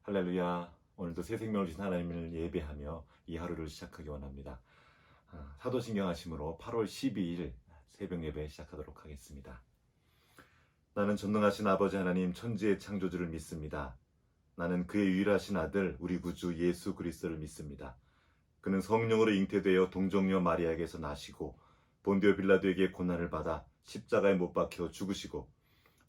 할렐루야. 오늘도 새 생명을 주신 하나님을 예배하며 이 하루를 시작하기 원합니다. 사도신경 하심으로 8월 12일 새벽 예배 시작하도록 하겠습니다. 나는 전능하신 아버지 하나님 천지의 창조주를 믿습니다. 나는 그의 유일하신 아들 우리 구주 예수 그리스도를 믿습니다. 그는 성령으로 잉태되어 동정녀 마리아에게서 나시고 본디오 빌라도에게 고난을 받아 십자가에 못 박혀 죽으시고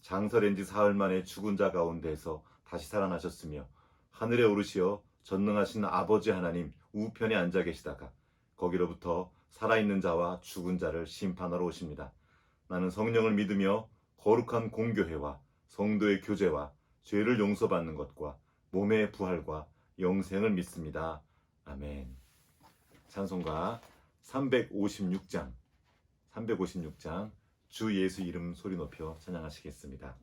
장사된 지 사흘 만에 죽은 자 가운데에서 다시 살아나셨으며 하늘에 오르시어 전능하신 아버지 하나님 우편에 앉아 계시다가 거기로부터 살아있는 자와 죽은 자를 심판하러 오십니다. 나는 성령을 믿으며 거룩한 공교회와 성도의 교제와 죄를 용서받는 것과 몸의 부활과 영생을 믿습니다. 아멘. 찬송가 356장 주 예수 이름 소리 높여 찬양하시겠습니다.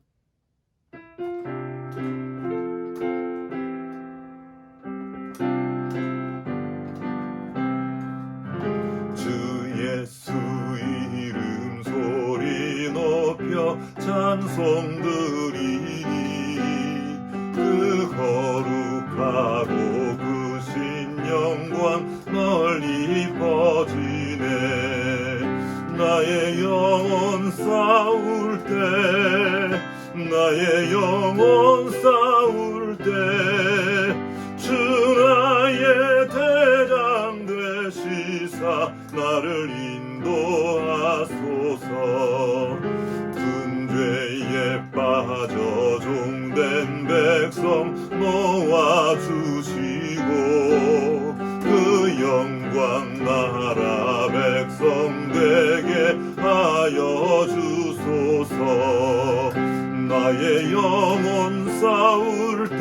예수 이름 소리 높여 찬송드리니 그 거룩하고 그 신영광 널리 퍼지네. 나의 영혼 싸울 때 나의 영혼 싸울 때 주 나의 대장 되시사 나를 인도하소서. 분죄에 빠져 종된 백성 모아주시고 그 영광 나라 백성 되게 하여 주소서. 나의 영혼 싸울 때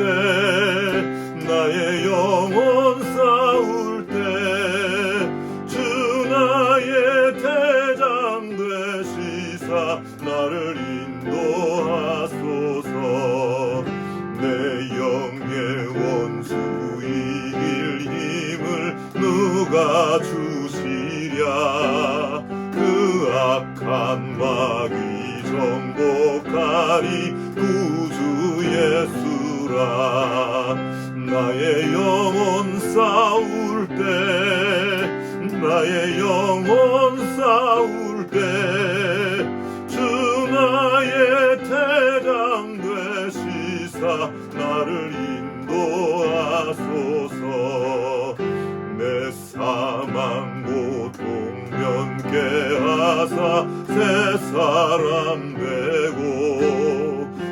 나의 영혼 싸울 때 주 나의 대장 되시사 나를 인도하소서. 내 영의 원수 이길 힘을 누가 주시랴. 그 악한 마귀 정복하리 구주 예수라. 나의 영혼 싸울 때 나의 영혼 싸울 때 주 나의 대장 되시사 나를 인도하소서. 내 사망 고통 면케 하사 새 사람 되고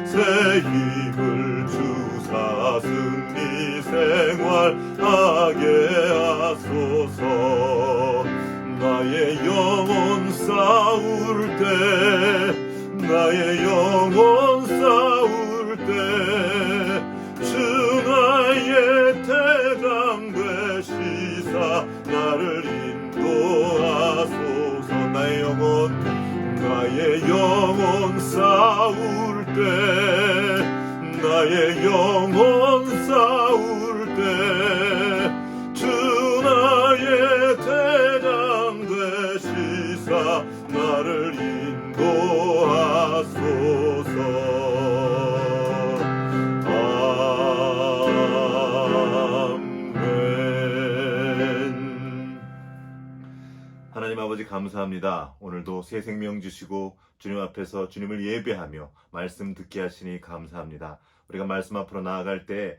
새 힘을 주사 승리 생활하게 하소서. 나의 영혼 싸울 때 나의 영혼 싸울 때 주 나의 대장 되시사 나를 인도하소서. 나의 영혼 싸울 때 나의 영혼 싸울 때 주 나의 대장 되시사 나를 인도하소서. 아멘. 하나님 아버지 감사합니다. 오늘도 새 생명 주시고 주님 앞에서 주님을 예배하며 말씀 듣게 하시니 감사합니다. 우리가 말씀 앞으로 나아갈 때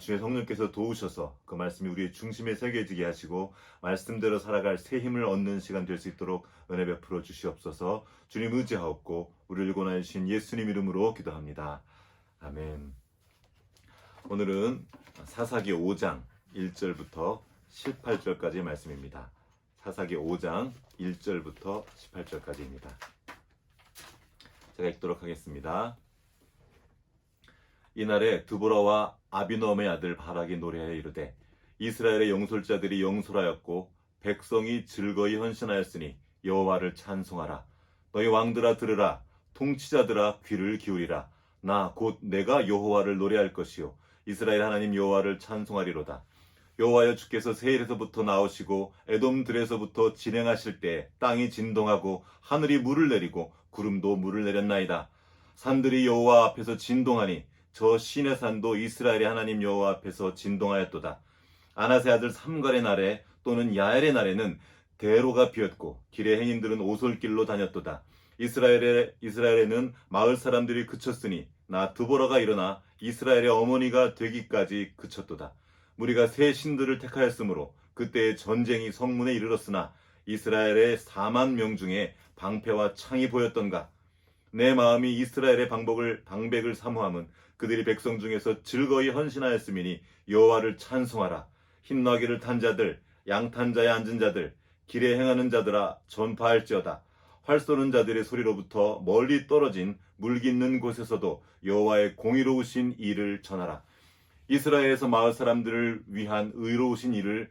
주의 성령께서 도우셔서 그 말씀이 우리의 중심에 새겨지게 하시고 말씀대로 살아갈 새 힘을 얻는 시간 될 수 있도록 은혜 베풀어 주시옵소서. 주님 의지하옵고 우리를 권하여 주신 예수님 이름으로 기도합니다. 아멘. 오늘은 사사기 5장 1절부터 18절까지의 말씀입니다. 사사기 5장 1절부터 18절까지입니다. 제가 읽도록 하겠습니다. 이날에 드보라와 아비노함의 아들 바락이 노래하여 이르되 이스라엘의 영솔자들이 영솔하였고 백성이 즐거이 헌신하였으니 여호와를 찬송하라. 너희 왕들아 들으라. 통치자들아 귀를 기울이라. 나 곧 내가 여호와를 노래할 것이요 이스라엘 하나님 여호와를 찬송하리로다. 여호와여 주께서 세일에서부터 나오시고 에돔들에서부터 진행하실 때 땅이 진동하고 하늘이 물을 내리고 구름도 물을 내렸나이다. 산들이 여호와 앞에서 진동하니 저 시내 산도 이스라엘의 하나님 여호와 앞에서 진동하였도다. 아나세 아들 삼갈의 날에 또는 야엘의 날에는 대로가 비었고 길의 행인들은 오솔길로 다녔도다. 이스라엘에는 마을 사람들이 그쳤으니 나 드보라가 일어나 이스라엘의 어머니가 되기까지 그쳤도다. 무리가 새 신들을 택하였으므로 그때의 전쟁이 성문에 이르렀으나 이스라엘의 4만 명 중에 방패와 창이 보였던가. 내 마음이 이스라엘의 방백을 사모함은 그들이 백성 중에서 즐거이 헌신하였음이니 여호와를 찬송하라. 흰나귀를 탄 자들, 양탄 자에 앉은 자들, 길에 행하는 자들아 전파할지어다. 활 쏘는 자들의 소리로부터 멀리 떨어진 물깃는 곳에서도 여호와의 공의로우신 일을 전하라. 이스라엘에서 마을 사람들을 위한 의로우신 일을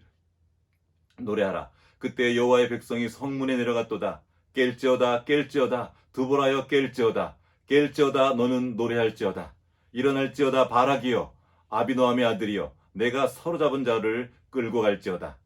노래하라. 그때 여호와의 백성이 성문에 내려갔도다. 깰지어다 깰지어다 드보라여 깰지어다 깰지어다 너는 노래할지어다. 일어날지어다 바락이여 아비노함의 아들이여 내가 사로잡은 자를 끌고 갈지어다.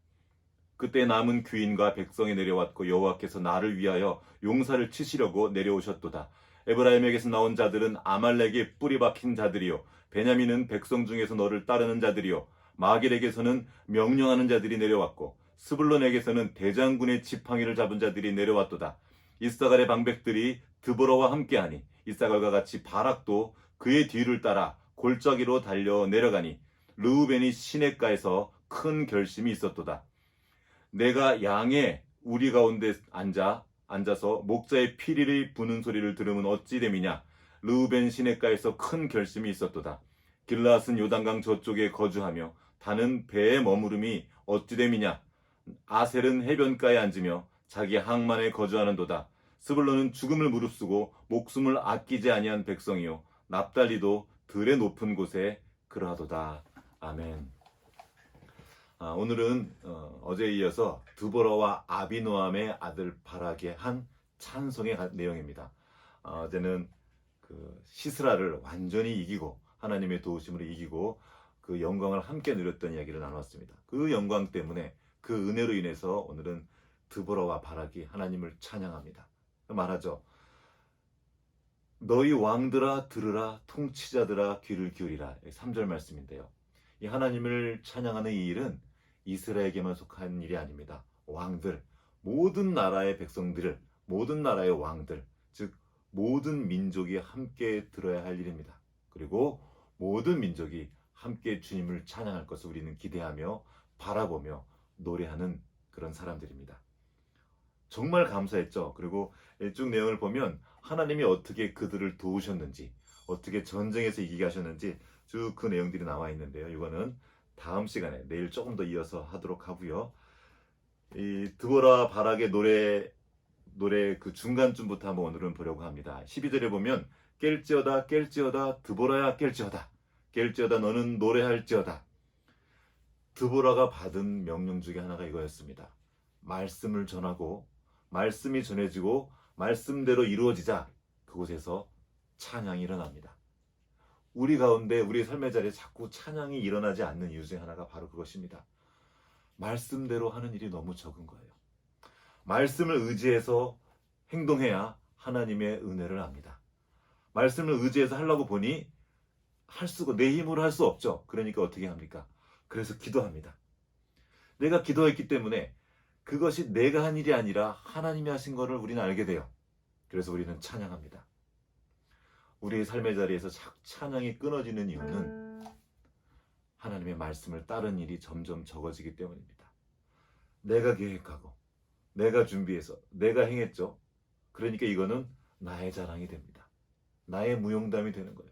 그때 남은 귀인과 백성이 내려왔고 여호와께서 나를 위하여 용사를 치시려고 내려오셨도다. 에브라임에게서 나온 자들은 아말렉의 뿌리 박힌 자들이요 베냐민은 백성 중에서 너를 따르는 자들이요 마길에게서는 명령하는 자들이 내려왔고 스불론에게서는 대장군의 지팡이를 잡은 자들이 내려왔도다. 이사갈의 방백들이 드보라와 함께하니 이사갈과 같이 바락도 그의 뒤를 따라 골짜기로 달려 내려가니 르우벤이 시냇가에서 큰 결심이 있었도다. 내가 양의 우리 가운데 앉아서 목자의 피리를 부는 소리를 들으면 어찌 됨이냐. 르우벤 시냇가에서 큰 결심이 있었도다. 길라앗은 요단강 저쪽에 거주하며 다는 배에 머무름이 어찌 됨이냐. 아셀은 해변가에 앉으며 자기 항만에 거주하는도다. 스불론은 죽음을 무릅쓰고 목숨을 아끼지 아니한 백성이요 납달리도 들의 높은 곳에 그러하도다. 아멘. 오늘은 어제에 이어서 드보라와 아비노함의 아들 바락의 한 찬송의 내용입니다. 어제는 그 시스라를 완전히 이기고 하나님의 도우심으로 이기고 그 영광을 함께 누렸던 이야기를 나눴습니다. 그 영광 때문에 그 은혜로 인해서 오늘은 드보라와 바락이 하나님을 찬양합니다. 말하죠. 너희 왕들아 들으라 통치자들아 귀를 기울이라. 3절 말씀인데요. 이 하나님을 찬양하는 이 일은 이스라엘에게만 속한 일이 아닙니다. 왕들, 모든 나라의 백성들을, 모든 나라의 왕들, 즉 모든 민족이 함께 들어야 할 일입니다. 그리고 모든 민족이 함께 주님을 찬양할 것을 우리는 기대하며 바라보며 노래하는 그런 사람들입니다. 정말 감사했죠. 그리고 쭉 내용을 보면 하나님이 어떻게 그들을 도우셨는지, 어떻게 전쟁에서 이기게 하셨는지 쭉 그 내용들이 나와 있는데요. 이거는 다음 시간에 내일 조금 더 이어서 하도록 하고요. 이 드보라 바락의 노래 그 중간쯤부터 한번 오늘은 보려고 합니다. 12절에 보면 깰지어다 드보라야 깰지어다 너는 노래할지어다. 드보라가 받은 명령 중에 하나가 이거였습니다. 말씀을 전하고 말씀이 전해지고 말씀대로 이루어지자 그곳에서 찬양이 일어납니다. 우리 가운데 우리 삶의 자리에 자꾸 찬양이 일어나지 않는 이유 중에 하나가 바로 그것입니다. 말씀대로 하는 일이 너무 적은 거예요. 말씀을 의지해서 행동해야 하나님의 은혜를 압니다. 말씀을 의지해서 하려고 보니 내 힘으로 할 수 없죠. 그러니까 어떻게 합니까? 그래서 기도합니다. 내가 기도했기 때문에 그것이 내가 한 일이 아니라 하나님이 하신 것을 우리는 알게 돼요. 그래서 우리는 찬양합니다. 우리의 삶의 자리에서 찬양이 끊어지는 이유는 하나님의 말씀을 따른 일이 점점 적어지기 때문입니다. 내가 계획하고 내가 준비해서 내가 행했죠. 그러니까 이거는 나의 자랑이 됩니다. 나의 무용담이 되는 거예요.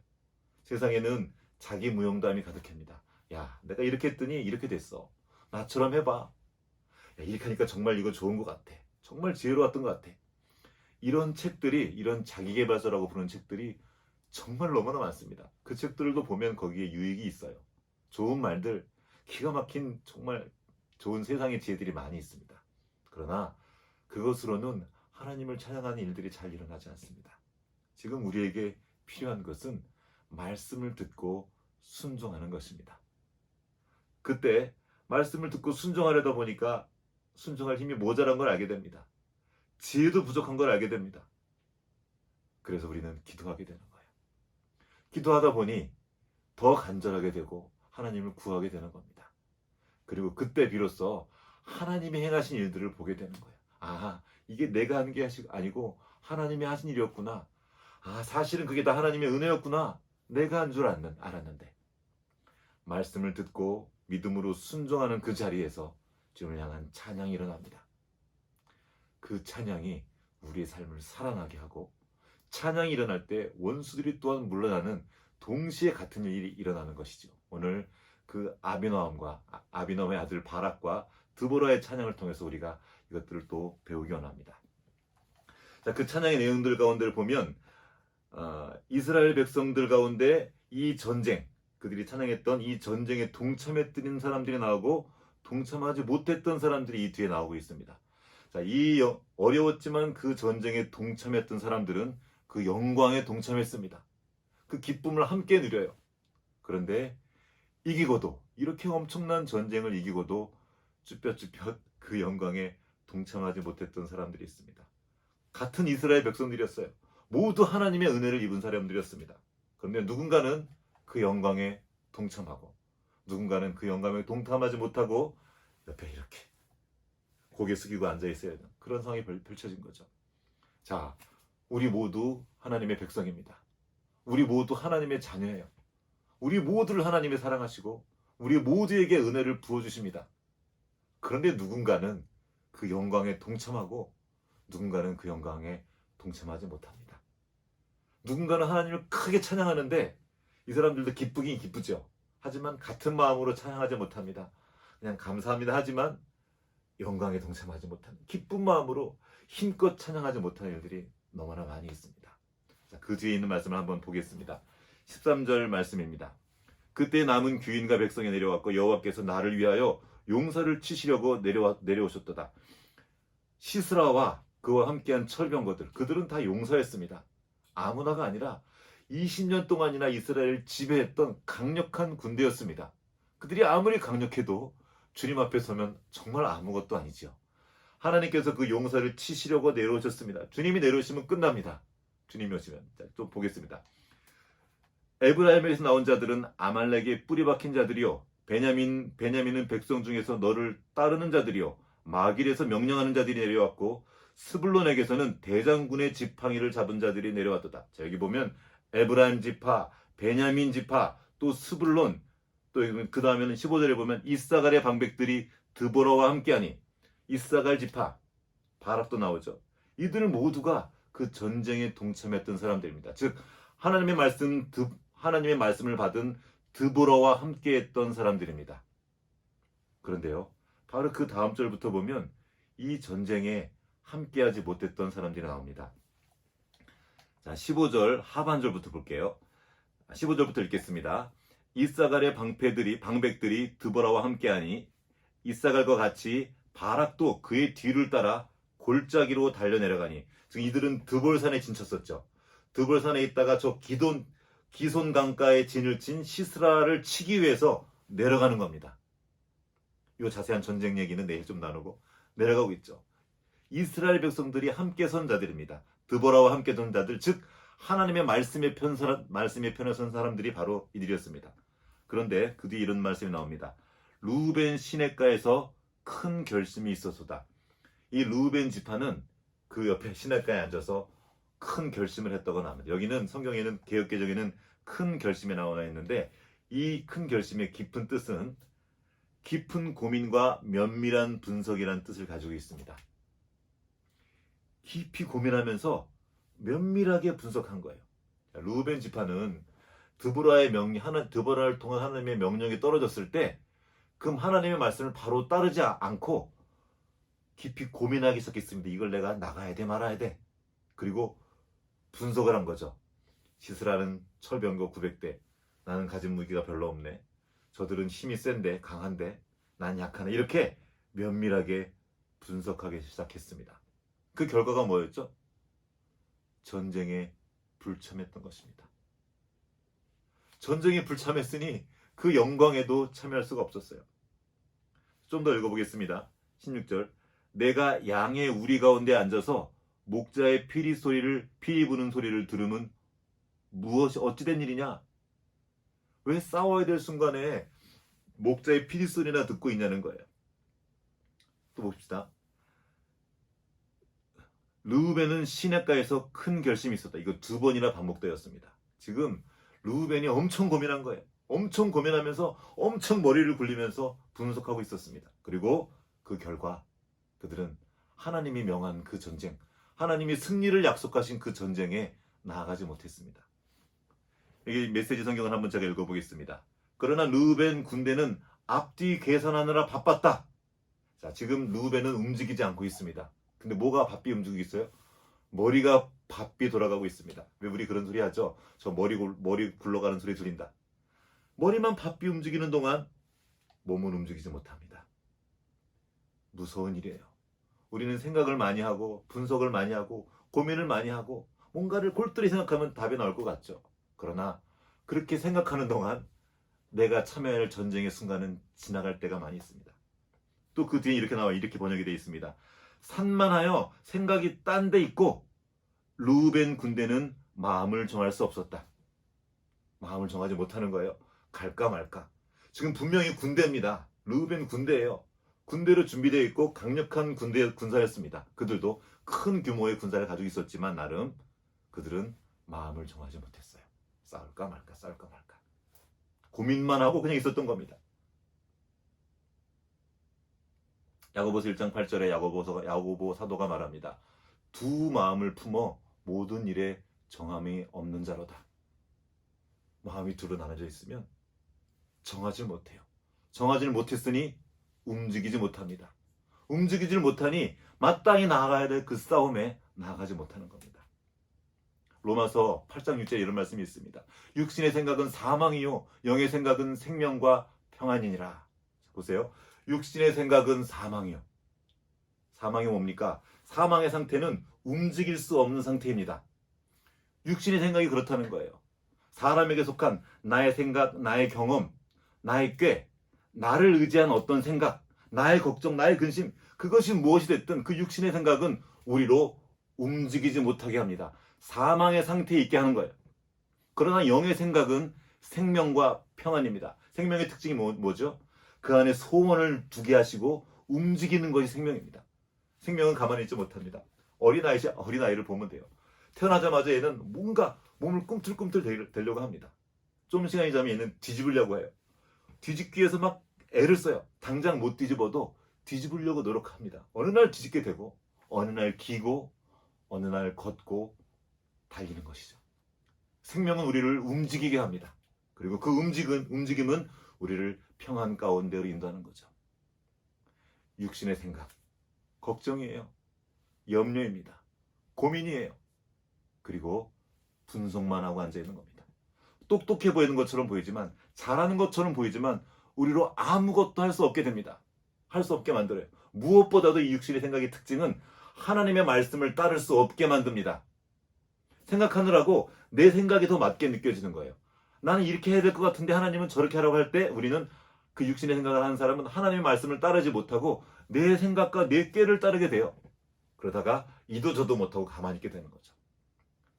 세상에는 자기 무용담이 가득합니다. 야, 내가 이렇게 했더니 이렇게 됐어. 나처럼 해봐. 야, 이렇게 하니까 정말 이거 좋은 것 같아. 정말 지혜로웠던 것 같아. 이런 책들이, 이런 자기계발서라고 부르는 책들이 정말 너무나 많습니다. 그 책들도 보면 거기에 유익이 있어요. 좋은 말들, 기가 막힌 정말 좋은 세상의 지혜들이 많이 있습니다. 그러나 그것으로는 하나님을 찬양하는 일들이 잘 일어나지 않습니다. 지금 우리에게 필요한 것은 말씀을 듣고 순종하는 것입니다. 그때 말씀을 듣고 순종하려다 보니까 순종할 힘이 모자란 걸 알게 됩니다. 지혜도 부족한 걸 알게 됩니다. 그래서 우리는 기도하게 되는 거예요. 기도하다 보니 더 간절하게 되고 하나님을 구하게 되는 겁니다. 그리고 그때 비로소 하나님이 행하신 일들을 보게 되는 거예요. 아, 이게 내가 하는 게 아니고 하나님이 하신 일이었구나. 아, 사실은 그게 다 하나님의 은혜였구나. 내가 한 줄 알았는데. 말씀을 듣고 믿음으로 순종하는 그 자리에서 주님을 향한 찬양이 일어납니다. 그 찬양이 우리의 삶을 살아나게 하고, 찬양이 일어날 때 원수들이 또한 물러나는 동시에 같은 일이 일어나는 것이죠. 오늘 그 아비노함의 아들 바락과 드보라의 찬양을 통해서 우리가 이것들을 또 배우기 원합니다. 자, 그 찬양의 내용들 가운데를 보면 이스라엘 백성들 가운데 이 전쟁, 그들이 찬양했던 이 전쟁에 동참했던 사람들이 나오고 동참하지 못했던 사람들이 이 뒤에 나오고 있습니다. 자, 이 어려웠지만 그 전쟁에 동참했던 사람들은 그 영광에 동참했습니다. 그 기쁨을 함께 누려요. 그런데 이기고도, 이렇게 엄청난 전쟁을 이기고도 쭈뼛쭈뼛 그 영광에 동참하지 못했던 사람들이 있습니다. 같은 이스라엘 백성들이었어요. 모두 하나님의 은혜를 입은 사람들이었습니다. 그런데 누군가는 그 영광에 동참하고, 누군가는 그 영광에 동참하지 못하고 옆에 이렇게 고개 숙이고 앉아 있어야 되는 그런 상황이 펼쳐진 거죠. 자, 우리 모두 하나님의 백성입니다. 우리 모두 하나님의 자녀예요. 우리 모두를 하나님이 사랑하시고 우리 모두에게 은혜를 부어주십니다. 그런데 누군가는 그 영광에 동참하고 누군가는 그 영광에 동참하지 못합니다. 누군가는 하나님을 크게 찬양하는데 이 사람들도 기쁘긴 기쁘죠. 하지만 같은 마음으로 찬양하지 못합니다. 그냥 감사합니다 하지만 영광에 동참하지 못하는, 기쁜 마음으로 힘껏 찬양하지 못하는 일들이 너무나 많이 있습니다. 자, 그 뒤에 있는 말씀을 한번 보겠습니다. 13절 말씀입니다. 그때 남은 귀인과 백성이 내려왔고 여호와께서 나를 위하여 용사를 치시려고 내려오셨도다. 시스라와 그와 함께한 철병거들, 그들은 다 용사였습니다. 아무나가 아니라 20년 동안이나 이스라엘을 지배했던 강력한 군대였습니다. 그들이 아무리 강력해도 주님 앞에 서면 정말 아무것도 아니죠. 하나님께서 그 용사를 치시려고 내려오셨습니다. 주님이 내려오시면 끝납니다. 주님이 오시면. 자, 또 보겠습니다. 에브라임에서 나온 자들은 아말렉의 뿌리 박힌 자들이요, 베냐민은 백성 중에서 너를 따르는 자들이요, 마길에서 명령하는 자들이 내려왔고 스불론에게서는 대장군의 지팡이를 잡은 자들이 내려왔도다. 자, 여기 보면 에브라임 지파, 베냐민 지파, 또 스불론, 또 그 다음에는 15절에 보면 이사갈의 방백들이 드보라와 함께하니, 이사갈 지파, 바락도 나오죠. 이들 모두가 그 전쟁에 동참했던 사람들입니다. 즉 하나님의 말씀을 받은 드보라와 함께했던 사람들입니다. 그런데요, 바로 그 다음 절부터 보면 이 전쟁에 함께하지 못했던 사람들이 나옵니다. 자, 15절 하반절부터 볼게요. 15절부터 읽겠습니다. 이사갈의 방백들이 드보라와 함께하니 이사갈과 같이 바락도 그의 뒤를 따라 골짜기로 달려내려가니, 즉 이들은 드볼산에 진쳤었죠. 드볼산에 있다가 저 기손 강가에 진을 친 시스라를 치기 위해서 내려가는 겁니다. 이 자세한 전쟁 얘기는 내일 좀 나누고 내려가고 있죠. 이스라엘 백성들이 함께 선 자들입니다. 드보라와 함께 선 자들, 즉 하나님의 말씀의 편에 선 사람들이 바로 이들이었습니다. 그런데 그 뒤에 이런 말씀이 나옵니다. 루벤 시냇가에서 큰 결심이 있었소다. 이 루벤 지파는 그 옆에 시냇가에 앉아서 큰 결심을 했다고 나옵니다. 여기는 성경에는, 개역개정에는 큰 결심에 나와 있는데, 이 큰 결심의 깊은 뜻은 깊은 고민과 면밀한 분석이라는 뜻을 가지고 있습니다. 깊이 고민하면서 면밀하게 분석한 거예요. 루벤 지파는 드보라를 통한 하나님의 명령이 떨어졌을 때, 그럼 하나님의 말씀을 바로 따르지 않고 깊이 고민하기 시작했습니다. 이걸 내가 나가야 돼 말아야 돼. 그리고 분석을 한 거죠. 시스라는 철병거 900대, 나는 가진 무기가 별로 없네. 저들은 힘이 센데, 강한데 난 약하네. 이렇게 면밀하게 분석하기 시작했습니다. 그 결과가 뭐였죠? 전쟁에 불참했던 것입니다. 전쟁에 불참했으니 그 영광에도 참여할 수가 없었어요. 좀 더 읽어보겠습니다. 16절. 내가 양의 우리 가운데 앉아서 목자의 피리 부는 소리를 들으면 어찌된 일이냐? 왜 싸워야 될 순간에 목자의 피리 소리나 듣고 있냐는 거예요. 또 봅시다. 르우벤은 시냇가에서 큰 결심이 있었다. 이거 2번이나 반복되었습니다. 지금 르우벤이 엄청 고민한 거예요. 엄청 고민하면서 엄청 머리를 굴리면서 분석하고 있었습니다. 그리고 그 결과 그들은 하나님이 명한 그 전쟁, 하나님이 승리를 약속하신 그 전쟁에 나아가지 못했습니다. 여기 메시지 성경을 한번 제가 읽어보겠습니다. 그러나 르우벤 군대는 앞뒤 계산하느라 바빴다. 자, 지금 르우벤은 움직이지 않고 있습니다. 근데 뭐가 바삐 움직이고 있어요? 머리가 바삐 돌아가고 있습니다. 왜 우리 그런 소리 하죠? 저 머리 굴러가는 소리 들린다. 머리만 바삐 움직이는 동안 몸은 움직이지 못합니다. 무서운 일이에요. 우리는 생각을 많이 하고 분석을 많이 하고 고민을 많이 하고 뭔가를 골똘히 생각하면 답이 나올 것 같죠. 그러나 그렇게 생각하는 동안 내가 참여해야 할 전쟁의 순간은 지나갈 때가 많이 있습니다. 또 그 뒤에 이렇게 나와 이렇게 번역이 되어 있습니다. 산만하여 생각이 딴 데 있고 르우벤 군대는 마음을 정할 수 없었다. 마음을 정하지 못하는 거예요. 갈까 말까. 지금 분명히 군대입니다. 르우벤 군대예요. 군대로 준비되어 있고 강력한 군사였습니다. 그들도 큰 규모의 군사를 가지고 있었지만 나름 그들은 마음을 정하지 못했어요. 싸울까 말까 싸울까 말까. 고민만 하고 그냥 있었던 겁니다. 야고보서 1장 8절에 야고보 사도가 말합니다. 두 마음을 품어 모든 일에 정함이 없는 자로다. 마음이 둘로 나눠져 있으면 정하지 못해요. 정하지를 못했으니 움직이지 못합니다. 움직이질 못하니 마땅히 나아가야 될 그 싸움에 나아가지 못하는 겁니다. 로마서 8장 6절에 이런 말씀이 있습니다. 육신의 생각은 사망이요 영의 생각은 생명과 평안이니라. 보세요. 육신의 생각은 사망이요. 사망이 뭡니까? 사망의 상태는 움직일 수 없는 상태입니다. 육신의 생각이 그렇다는 거예요. 사람에게 속한 나의 생각, 나의 경험, 나의 꾀, 나를 의지한 어떤 생각, 나의 걱정, 나의 근심, 그것이 무엇이 됐든 그 육신의 생각은 우리로 움직이지 못하게 합니다. 사망의 상태에 있게 하는 거예요. 그러나 영의 생각은 생명과 평안입니다. 생명의 특징이 뭐죠? 그 안에 소원을 두게 하시고 움직이는 것이 생명입니다. 생명은 가만히 있지 못합니다. 어린아이를 보면 돼요. 태어나자마자 얘는 뭔가 몸을 꿈틀꿈틀 대려고 합니다. 좀 시간이 지나면 얘는 뒤집으려고 해요. 뒤집기 위해서 막 애를 써요. 당장 못 뒤집어도 뒤집으려고 노력합니다. 어느 날 뒤집게 되고 어느 날 기고 어느 날 걷고 달리는 것이죠. 생명은 우리를 움직이게 합니다. 그리고 그 움직임은 우리를 평안 가운데로 인도하는 거죠. 육신의 생각, 걱정이에요. 염려입니다. 고민이에요. 그리고 분석만 하고 앉아있는 겁니다. 똑똑해 보이는 것처럼 보이지만 잘하는 것처럼 보이지만 우리로 아무것도 할 수 없게 됩니다. 할 수 없게 만들어요. 무엇보다도 이 육신의 생각의 특징은 하나님의 말씀을 따를 수 없게 만듭니다. 생각하느라고 내 생각이 더 맞게 느껴지는 거예요. 나는 이렇게 해야 될 것 같은데 하나님은 저렇게 하라고 할 때 우리는 그 육신의 생각을 하는 사람은 하나님의 말씀을 따르지 못하고 내 생각과 내 꾀를 따르게 돼요. 그러다가 이도 저도 못하고 가만히 있게 되는 거죠.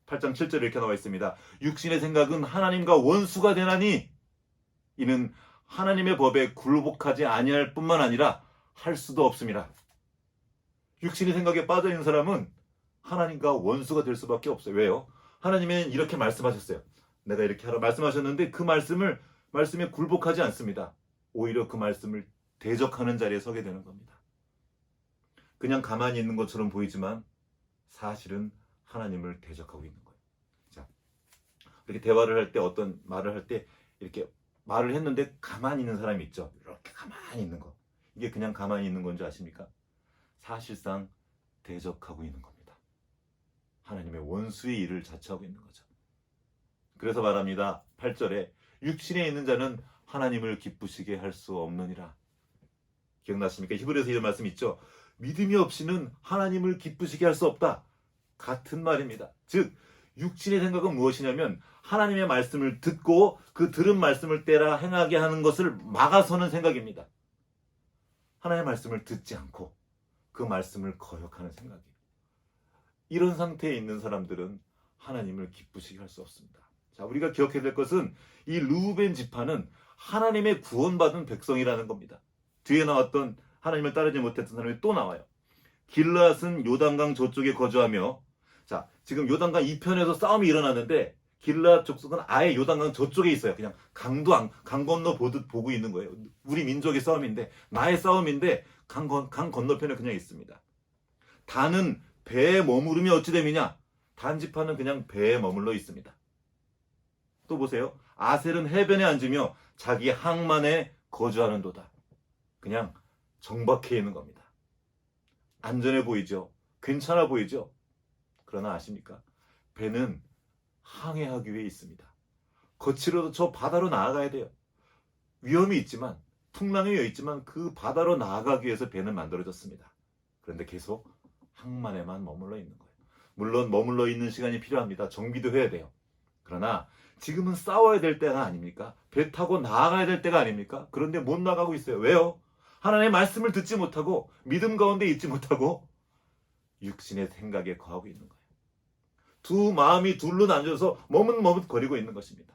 8장 7절에 이렇게 나와 있습니다. 육신의 생각은 하나님과 원수가 되나니 이는 하나님의 법에 굴복하지 아니할 뿐만 아니라 할 수도 없습니다. 육신의 생각에 빠져있는 사람은 하나님과 원수가 될 수밖에 없어요. 왜요? 하나님은 이렇게 말씀하셨어요. 내가 이렇게 하라 말씀하셨는데 그 말씀에 굴복하지 않습니다. 오히려 그 말씀을 대적하는 자리에 서게 되는 겁니다. 그냥 가만히 있는 것처럼 보이지만 사실은 하나님을 대적하고 있는 거예요. 자, 이렇게 대화를 할 때 어떤 말을 할 때 이렇게 말을 했는데 가만히 있는 사람이 있죠. 이렇게 가만히 있는 거. 이게 그냥 가만히 있는 건지 아십니까? 사실상 대적하고 있는 겁니다. 하나님의 원수의 일을 자처하고 있는 거죠. 그래서 말합니다. 8절에 육신에 있는 자는 하나님을 기쁘시게 할 수 없느니라. 기억나십니까? 히브리서에 이런 말씀 있죠. 믿음이 없이는 하나님을 기쁘시게 할 수 없다. 같은 말입니다. 즉 육신의 생각은 무엇이냐면 하나님의 말씀을 듣고 그 들은 말씀을 따라 행하게 하는 것을 막아서는 생각입니다. 하나님의 말씀을 듣지 않고 그 말씀을 거역하는 생각이에요. 이런 상태에 있는 사람들은 하나님을 기쁘시게 할 수 없습니다. 자, 우리가 기억해야 될 것은 이 르우벤 지파는 하나님의 구원받은 백성이라는 겁니다. 뒤에 나왔던 하나님을 따르지 못했던 사람이 또 나와요. 길르앗은 요단강 저쪽에 거주하며, 자, 지금 요단강 이편에서 싸움이 일어났는데 길르앗 족속은 아예 요단강 저쪽에 있어요. 그냥 강 건너 보듯 보고 있는 거예요. 우리 민족의 싸움인데, 나의 싸움인데 강 건너편에 그냥 있습니다. 단은 배에 머무르며 어찌 됨이냐? 단 지파는 그냥 배에 머물러 있습니다. 또 보세요. 아셀은 해변에 앉으며 자기 항만에 거주하는도다. 그냥 정박해 있는 겁니다. 안전해 보이죠? 괜찮아 보이죠? 그러나 아십니까? 배는 항해하기 위해 있습니다. 거칠어도 저 바다로 나아가야 돼요. 위험이 있지만, 풍랑이 있지만 그 바다로 나아가기 위해서 배는 만들어졌습니다. 그런데 계속 항만에만 머물러 있는 거예요. 물론 머물러 있는 시간이 필요합니다. 정비도 해야 돼요. 그러나 지금은 싸워야 될 때가 아닙니까? 배 타고 나아가야 될 때가 아닙니까? 그런데 못 나가고 있어요. 왜요? 하나님의 말씀을 듣지 못하고 믿음 가운데 있지 못하고 육신의 생각에 거하고 있는 거예요. 두 마음이 둘로 나뉘어서 머뭇머뭇거리고 있는 것입니다.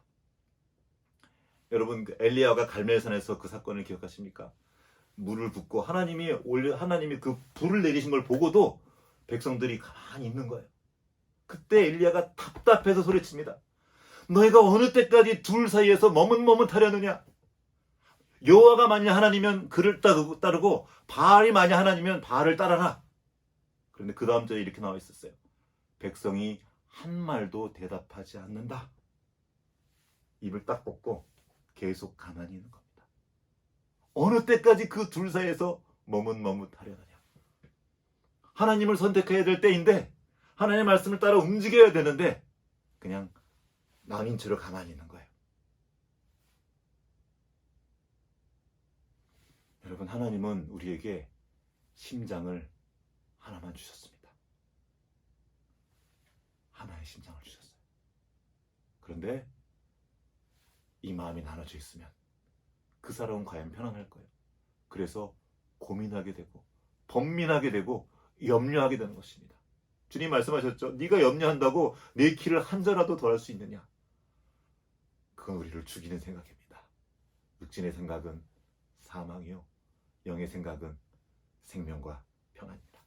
여러분, 엘리야가 갈멜산에서 그 사건을 기억하십니까? 물을 붓고 하나님이 그 불을 내리신 걸 보고도 백성들이 가만히 있는 거예요. 그때 엘리야가 답답해서 소리칩니다. 너희가 어느 때까지 둘 사이에서 머뭇머뭇하려느냐? 여호와가 만약 하나님이면 그를 따르고 바알이 만약 하나님이면 바알을 따라라. 그런데 그 다음 절에 이렇게 나와 있었어요. 백성이 한 말도 대답하지 않는다. 입을 딱 뻗고 계속 가만히 있는 겁니다. 어느 때까지 그 둘 사이에서 머뭇머뭇하려느냐? 하나님을 선택해야 될 때인데, 하나님의 말씀을 따라 움직여야 되는데 그냥 낭인처럼 가만히 있는 거예요. 여러분, 하나님은 우리에게 심장을 하나만 주셨습니다. 하나의 심장을 주셨어요. 그런데 이 마음이 나눠져 있으면 그 사람은 과연 편안할 거예요. 그래서 고민하게 되고 번민하게 되고 염려하게 되는 것입니다. 주님 말씀하셨죠. 네가 염려한다고 내 키를 한 자라도 더 할 수 있느냐? 그건 우리를 죽이는 생각입니다. 육신의 생각은 사망이요, 영의 생각은 생명과 평안입니다.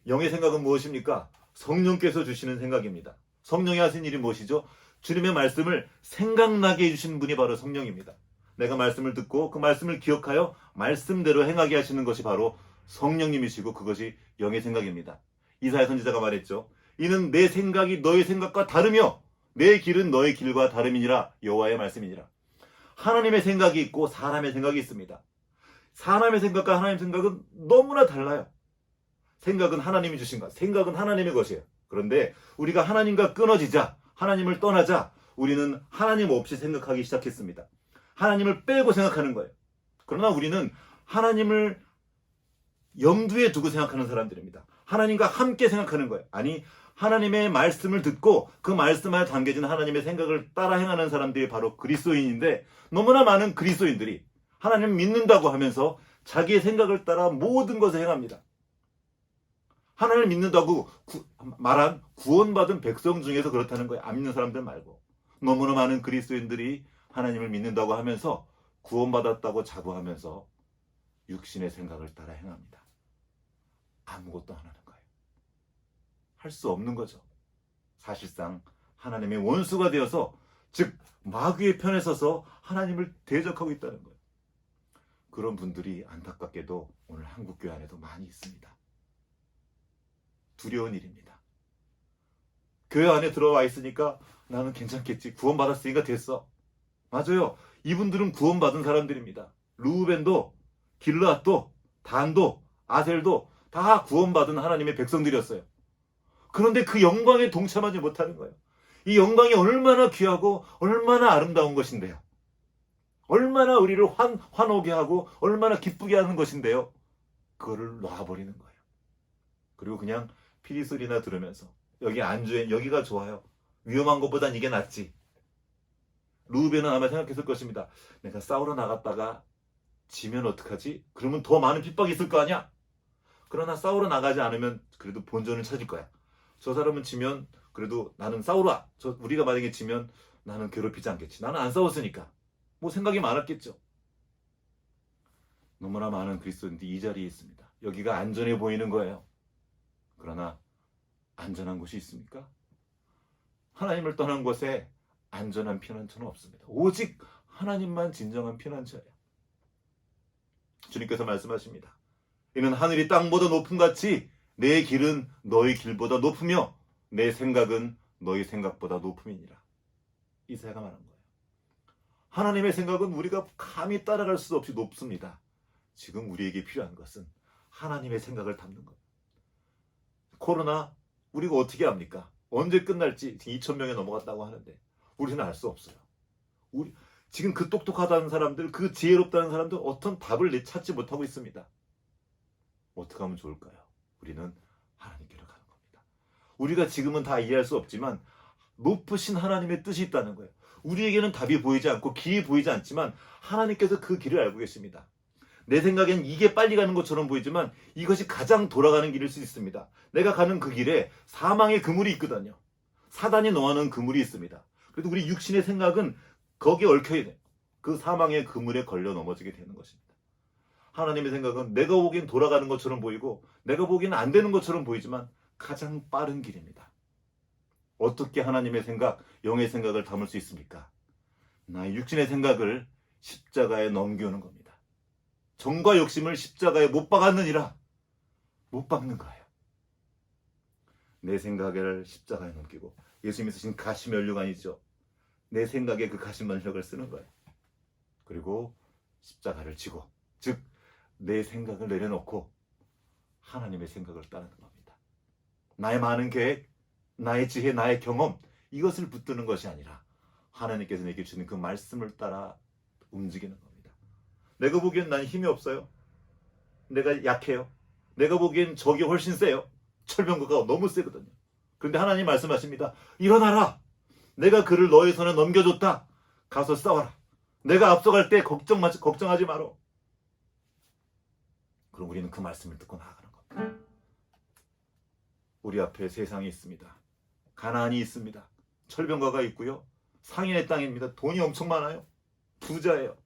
영의 생각은 무엇입니까? 성령께서 주시는 생각입니다. 성령이 하신 일이 무엇이죠? 주님의 말씀을 생각나게 해주시는 분이 바로 성령입니다. 내가 말씀을 듣고 그 말씀을 기억하여 말씀대로 행하게 하시는 것이 바로 성령님이시고 그것이 영의 생각입니다. 이사야 선지자가 말했죠. 이는 내 생각이 너의 생각과 다르며 내 길은 너의 길과 다름이니라. 여호와의 말씀이니라. 하나님의 생각이 있고 사람의 생각이 있습니다. 사람의 생각과 하나님의 생각은 너무나 달라요. 생각은 하나님이 주신 것, 생각은 하나님의 것이에요. 그런데 우리가 하나님과 끊어지자, 하나님을 떠나자 우리는 하나님 없이 생각하기 시작했습니다. 하나님을 빼고 생각하는 거예요. 그러나 우리는 하나님을 염두에 두고 생각하는 사람들입니다. 하나님과 함께 생각하는 거예요. 아니, 하나님의 말씀을 듣고 그 말씀에 담겨진 하나님의 생각을 따라 행하는 사람들이 바로 그리스도인인데, 너무나 많은 그리스도인들이 하나님을 믿는다고 하면서 자기의 생각을 따라 모든 것을 행합니다. 하나님을 믿는다고 말한 구원받은 백성 중에서 그렇다는 거예요. 안 믿는 사람들 말고. 너무나 많은 그리스도인들이 하나님을 믿는다고 하면서 구원받았다고 자부하면서 육신의 생각을 따라 행합니다. 아무것도 안 하는 거예요. 할 수 없는 거죠. 사실상 하나님의 원수가 되어서, 즉 마귀의 편에 서서 하나님을 대적하고 있다는 거예요. 그런 분들이 안타깝게도 오늘 한국교회 안에도 많이 있습니다. 두려운 일입니다. 교회 안에 들어와 있으니까 나는 괜찮겠지, 구원받았으니까 됐어. 맞아요. 이분들은 구원받은 사람들입니다. 르우벤도 길르앗도 단도 아셀도 다 구원받은 하나님의 백성들이었어요. 그런데 그 영광에 동참하지 못하는 거예요. 이 영광이 얼마나 귀하고 얼마나 아름다운 것인데요. 얼마나 우리를 환호게 하고 얼마나 기쁘게 하는 것인데요. 그거를 놔버리는 거예요. 그리고 그냥 피리 소리나 들으면서 여기가 좋아요. 위험한 것보단 이게 낫지. 르우벤은 아마 생각했을 것입니다. 내가 싸우러 나갔다가 지면 어떡하지? 그러면 더 많은 핍박이 있을 거 아니야? 그러나 싸우러 나가지 않으면 그래도 본전을 찾을 거야. 저 사람은 지면 그래도 나는 싸우라. 우리가 만약에 지면 나는 괴롭히지 않겠지. 나는 안 싸웠으니까. 뭐 생각이 많았겠죠. 너무나 많은 그리스도인들이 이 자리에 있습니다. 여기가 안전해 보이는 거예요. 그러나 안전한 곳이 있습니까? 하나님을 떠난 곳에 안전한 피난처는 없습니다. 오직 하나님만 진정한 피난처예요. 주님께서 말씀하십니다. 이는 하늘이 땅보다 높음 같이 내 길은 너희 길보다 높으며 내 생각은 너희 생각보다 높음이니라. 이사야가 말한 거예요. 하나님의 생각은 우리가 감히 따라갈 수 없이 높습니다. 지금 우리에게 필요한 것은 하나님의 생각을 담는 거예요. 코로나 우리가 어떻게 합니까? 언제 끝날지 2,000명이 넘어갔다고 하는데 우리는 알 수 없어요. 지금 그 똑똑하다는 사람들, 그 지혜롭다는 사람들 어떤 답을 찾지 못하고 있습니다. 어떻게 하면 좋을까요? 우리는 하나님께로 가는 겁니다. 우리가 지금은 다 이해할 수 없지만 높으신 하나님의 뜻이 있다는 거예요. 우리에게는 답이 보이지 않고 길이 보이지 않지만 하나님께서 그 길을 알고 계십니다. 내 생각엔 이게 빨리 가는 것처럼 보이지만 이것이 가장 돌아가는 길일 수 있습니다. 내가 가는 그 길에 사망의 그물이 있거든요. 사단이 놓아놓은 그물이 있습니다. 그래도 우리 육신의 생각은 거기에 얽혀야 돼요. 그 사망의 그물에 걸려 넘어지게 되는 것입니다. 하나님의 생각은 내가 보기엔 돌아가는 것처럼 보이고 내가 보기엔 안 되는 것처럼 보이지만 가장 빠른 길입니다. 어떻게 하나님의 생각, 영의 생각을 담을 수 있습니까? 나의 육신의 생각을 십자가에 넘겨오는 겁니다. 정과 욕심을 십자가에 못 박았느니라. 못 박는 거예요. 내 생각을 십자가에 넘기고 예수님이 쓰신 가시면류관이죠. 내 생각에 그 가시면류관을 쓰는 거예요. 그리고 십자가를 지고, 즉 내 생각을 내려놓고 하나님의 생각을 따르는 겁니다. 나의 많은 계획, 나의 지혜, 나의 경험, 이것을 붙드는 것이 아니라 하나님께서 내게 주는 그 말씀을 따라 움직이는 겁니다. 내가 보기엔 난 힘이 없어요. 내가 약해요. 내가 보기엔 적이 훨씬 세요. 철병거가 너무 세거든요. 그런데 하나님 말씀하십니다. 일어나라. 내가 그를 너의 손에 넘겨줬다. 가서 싸워라. 내가 앞서갈 때 걱정하지 마라. 그럼 우리는 그 말씀을 듣고 나아가는 겁니다. 우리 앞에 세상이 있습니다. 가나안이 있습니다. 철병거가 있고요. 상인의 땅입니다. 돈이 엄청 많아요. 부자예요.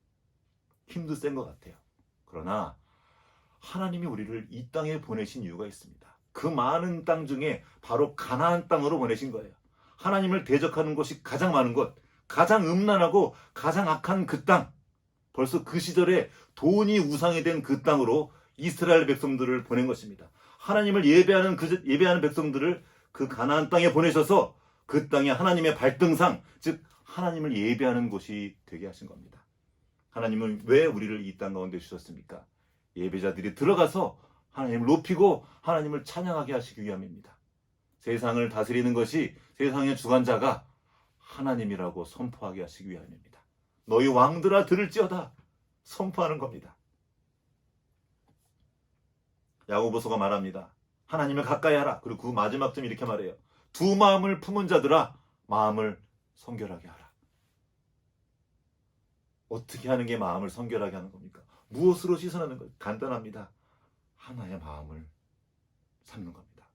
힘도 센 것 같아요. 그러나 하나님이 우리를 이 땅에 보내신 이유가 있습니다. 그 많은 땅 중에 바로 가나안 땅으로 보내신 거예요. 하나님을 대적하는 곳이 가장 많은 곳, 가장 음란하고 가장 악한 그 땅, 벌써 그 시절에 돈이 우상이 된 그 땅으로 이스라엘 백성들을 보낸 것입니다. 하나님을 예배하는 백성들을 그 가나안 땅에 보내셔서 그 땅에 하나님의 발등상, 즉 하나님을 예배하는 곳이 되게 하신 겁니다. 하나님은 왜 우리를 이 땅 가운데 주셨습니까? 예배자들이 들어가서 하나님을 높이고 하나님을 찬양하게 하시기 위함입니다. 세상을 다스리는 것이 세상의 주관자가 하나님이라고 선포하게 하시기 위함입니다. 너희 왕들아 들을지어다 선포하는 겁니다. 야고보서가 말합니다. 하나님을 가까이 하라. 그리고 그 마지막 점 이렇게 말해요. 두 마음을 품은 자들아 마음을 성결하게 하라. 어떻게 하는 게 마음을 성결하게 하는 겁니까? 무엇으로 씻어내는 것? 간단합니다. 하나의 마음을 삼는 겁니다.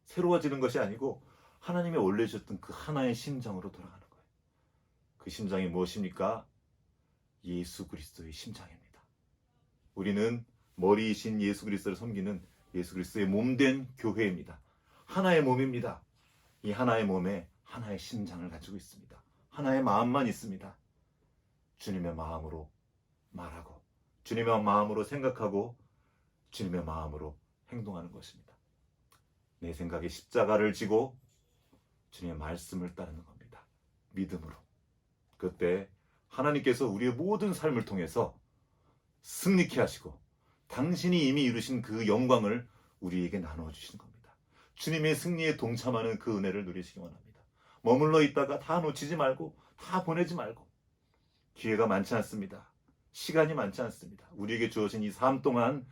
새로워지는 것이 아니고 하나님이 원래 주셨던 그 하나의 심장으로 돌아가는 거예요. 그 심장이 무엇입니까? 예수 그리스도의 심장입니다. 우리는 머리이신 예수 그리스도를 섬기는 예수 그리스도의 몸된 교회입니다. 하나의 몸입니다. 이 하나의 몸에 하나의 심장을 가지고 있습니다. 하나의 마음만 있습니다. 주님의 마음으로 말하고 주님의 마음으로 생각하고 주님의 마음으로 행동하는 것입니다. 내 생각에 십자가를 지고 주님의 말씀을 따르는 겁니다. 믿음으로. 그때 하나님께서 우리의 모든 삶을 통해서 승리케 하시고 당신이 이미 이루신 그 영광을 우리에게 나눠주시는 겁니다. 주님의 승리에 동참하는 그 은혜를 누리시기 원합니다. 머물러 있다가 다 놓치지 말고 다 보내지 말고 기회가 많지 않습니다. 시간이 많지 않습니다. 우리에게 주어진 이 삶 동안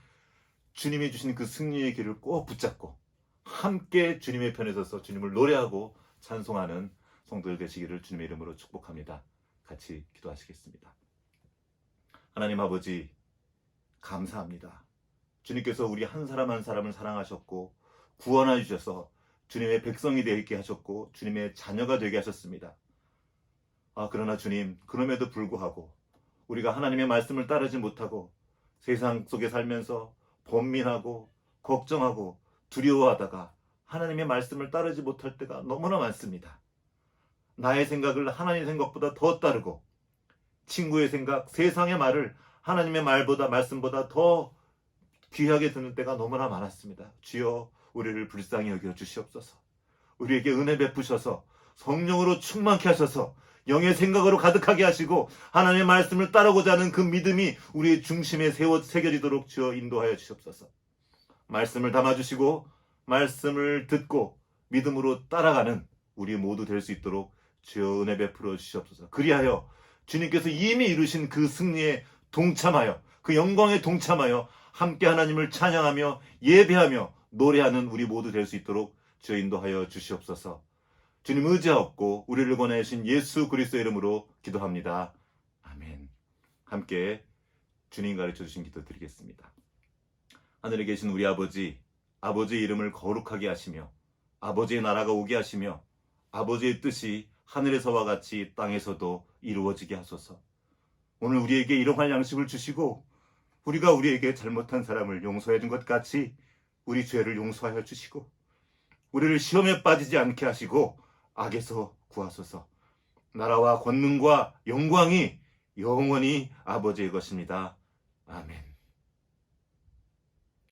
주님이 주신 그 승리의 길을 꼭 붙잡고 함께 주님의 편에 서서 주님을 노래하고 찬송하는 성도들 되시기를 주님의 이름으로 축복합니다. 같이 기도하시겠습니다. 하나님 아버지 감사합니다. 주님께서 우리 한 사람 한 사람을 사랑하셨고 구원해 주셔서 주님의 백성이 되게 하셨고 주님의 자녀가 되게 하셨습니다. 그러나 주님, 그럼에도 불구하고 우리가 하나님의 말씀을 따르지 못하고 세상 속에 살면서 번민하고 걱정하고 두려워하다가 하나님의 말씀을 따르지 못할 때가 너무나 많습니다. 나의 생각을 하나님의 생각보다 더 따르고 친구의 생각, 세상의 말을 하나님의 말씀보다 더 귀하게 듣는 때가 너무나 많았습니다. 주여, 우리를 불쌍히 여겨 주시옵소서. 우리에게 은혜 베푸셔서 성령으로 충만케 하셔서 영의 생각으로 가득하게 하시고 하나님의 말씀을 따르고자 하는 그 믿음이 우리의 중심에 새겨지도록 주여 인도하여 주시옵소서. 말씀을 담아주시고 말씀을 듣고 믿음으로 따라가는 우리 모두 될 수 있도록 주여 은혜 베풀어 주시옵소서. 그리하여 주님께서 이미 이루신 그 승리에 동참하여 그 영광에 동참하여 함께 하나님을 찬양하며 예배하며 노래하는 우리 모두 될 수 있도록 주여 인도하여 주시옵소서. 주님 의지하옵고 우리를 권하신 예수 그리스도의 이름으로 기도합니다. 아멘. 함께 주님 가르쳐 주신 기도 드리겠습니다. 하늘에 계신 우리 아버지, 아버지의 이름을 거룩하게 하시며 아버지의 나라가 오게 하시며 아버지의 뜻이 하늘에서와 같이 땅에서도 이루어지게 하소서. 오늘 우리에게 일용할 양식을 주시고 우리가 우리에게 잘못한 사람을 용서해 준 것 같이 우리 죄를 용서하여 주시고 우리를 시험에 빠지지 않게 하시고 악에서 구하소서. 나라와 권능과 영광이 영원히 아버지의 것입니다. 아멘.